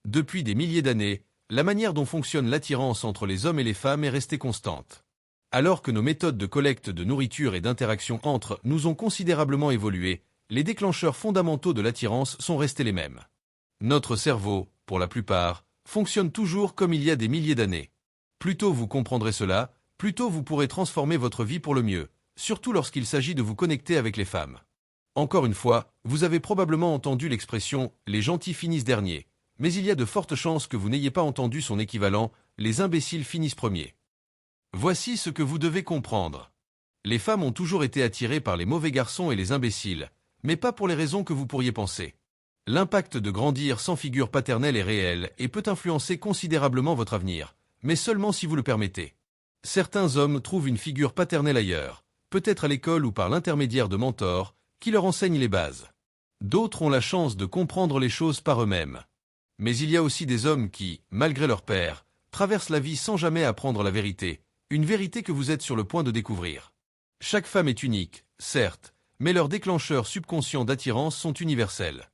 Depuis des milliers d'années, la manière dont fonctionne l'attirance entre les hommes et les femmes est restée constante. Alors que nos méthodes de collecte de nourriture et d'interaction entre nous ont considérablement évolué, les déclencheurs fondamentaux de l'attirance sont restés les mêmes. Notre cerveau, pour la plupart, fonctionne toujours comme il y a des milliers d'années. Plus tôt vous comprendrez cela, plus tôt vous pourrez transformer votre vie pour le mieux, surtout lorsqu'il s'agit de vous connecter avec les femmes. Encore une fois, vous avez probablement entendu l'expression « les gentils finissent derniers », mais il y a de fortes chances que vous n'ayez pas entendu son équivalent « les imbéciles finissent premiers ». Voici ce que vous devez comprendre. Les femmes ont toujours été attirées par les mauvais garçons et les imbéciles, mais pas pour les raisons que vous pourriez penser. L'impact de grandir sans figure paternelle est réel et peut influencer considérablement votre avenir, mais seulement si vous le permettez. Certains hommes trouvent une figure paternelle ailleurs, peut-être à l'école ou par l'intermédiaire de mentors, qui leur enseignent les bases. D'autres ont la chance de comprendre les choses par eux-mêmes. Mais il y a aussi des hommes qui, malgré leur père, traversent la vie sans jamais apprendre la vérité, une vérité que vous êtes sur le point de découvrir. Chaque femme est unique, certes, mais leurs déclencheurs subconscients d'attirance sont universels.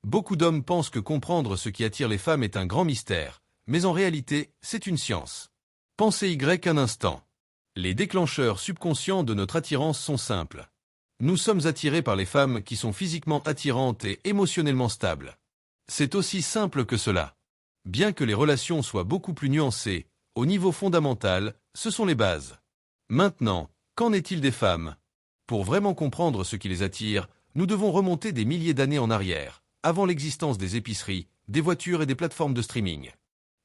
Beaucoup d'hommes pensent que comprendre ce qui attire les femmes est un grand mystère, mais en réalité, c'est une science. Pensez un instant. Les déclencheurs subconscients de notre attirance sont simples. Nous sommes attirés par les femmes qui sont physiquement attirantes et émotionnellement stables. C'est aussi simple que cela. Bien que les relations soient beaucoup plus nuancées, au niveau fondamental, ce sont les bases. Maintenant, qu'en est-il des femmes? Pour vraiment comprendre ce qui les attire, nous devons remonter des milliers d'années en arrière, avant l'existence des épiceries, des voitures et des plateformes de streaming.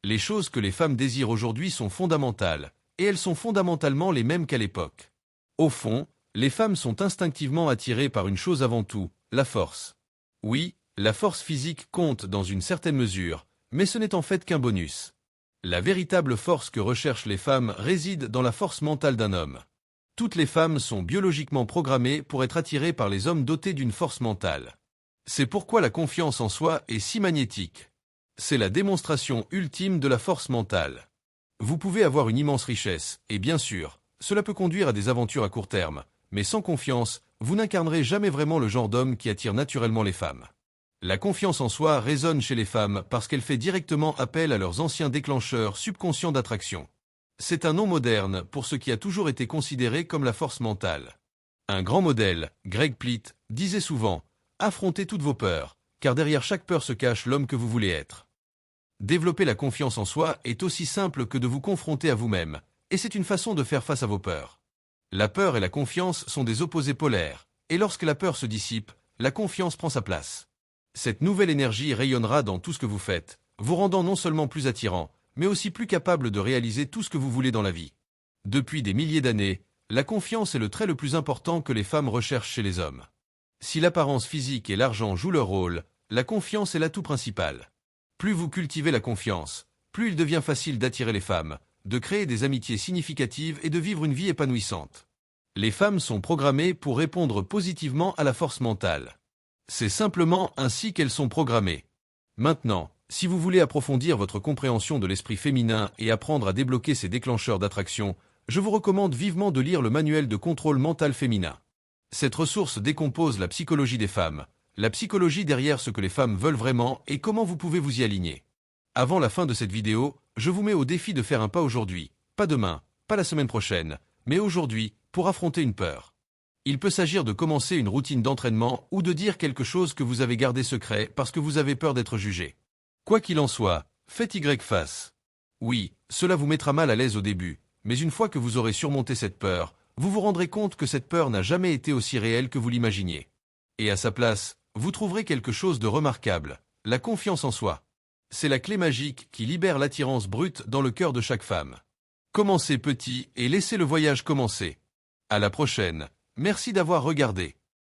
Les choses que les femmes désirent aujourd'hui sont fondamentales, et elles sont fondamentalement les mêmes qu'à l'époque. Au fond, les femmes sont instinctivement attirées par une chose avant tout, la force. Oui, la force physique compte dans une certaine mesure, mais ce n'est en fait qu'un bonus. La véritable force que recherchent les femmes réside dans la force mentale d'un homme. Toutes les femmes sont biologiquement programmées pour être attirées par les hommes dotés d'une force mentale. C'est pourquoi la confiance en soi est si magnétique. C'est la démonstration ultime de la force mentale. Vous pouvez avoir une immense richesse, et bien sûr, cela peut conduire à des aventures à court terme, mais sans confiance, vous n'incarnerez jamais vraiment le genre d'homme qui attire naturellement les femmes. La confiance en soi résonne chez les femmes parce qu'elle fait directement appel à leurs anciens déclencheurs subconscients d'attraction. C'est un nom moderne pour ce qui a toujours été considéré comme la force mentale. Un grand modèle, Greg Plitt, disait souvent « Affrontez toutes vos peurs, car derrière chaque peur se cache l'homme que vous voulez être ». Développer la confiance en soi est aussi simple que de vous confronter à vous-même, et c'est une façon de faire face à vos peurs. La peur et la confiance sont des opposés polaires, et lorsque la peur se dissipe, la confiance prend sa place. Cette nouvelle énergie rayonnera dans tout ce que vous faites, vous rendant non seulement plus attirant, mais aussi plus capable de réaliser tout ce que vous voulez dans la vie. Depuis des milliers d'années, la confiance est le trait le plus important que les femmes recherchent chez les hommes. Si l'apparence physique et l'argent jouent leur rôle, la confiance est l'atout principal. Plus vous cultivez la confiance, plus il devient facile d'attirer les femmes, de créer des amitiés significatives et de vivre une vie épanouissante. Les femmes sont programmées pour répondre positivement à la force mentale. C'est simplement ainsi qu'elles sont programmées. Maintenant, si vous voulez approfondir votre compréhension de l'esprit féminin et apprendre à débloquer ces déclencheurs d'attraction, je vous recommande vivement de lire le manuel de contrôle mental féminin. Cette ressource décompose la psychologie des femmes, la psychologie derrière ce que les femmes veulent vraiment et comment vous pouvez vous y aligner. Avant la fin de cette vidéo, je vous mets au défi de faire un pas aujourd'hui, pas demain, pas la semaine prochaine, mais aujourd'hui, pour affronter une peur. Il peut s'agir de commencer une routine d'entraînement ou de dire quelque chose que vous avez gardé secret parce que vous avez peur d'être jugé. Quoi qu'il en soit, faites face. Oui, cela vous mettra mal à l'aise au début, mais une fois que vous aurez surmonté cette peur, vous vous rendrez compte que cette peur n'a jamais été aussi réelle que vous l'imaginiez. Et à sa place, vous trouverez quelque chose de remarquable, la confiance en soi. C'est la clé magique qui libère l'attirance brute dans le cœur de chaque femme. Commencez petit et laissez le voyage commencer. À la prochaine. Merci d'avoir regardé.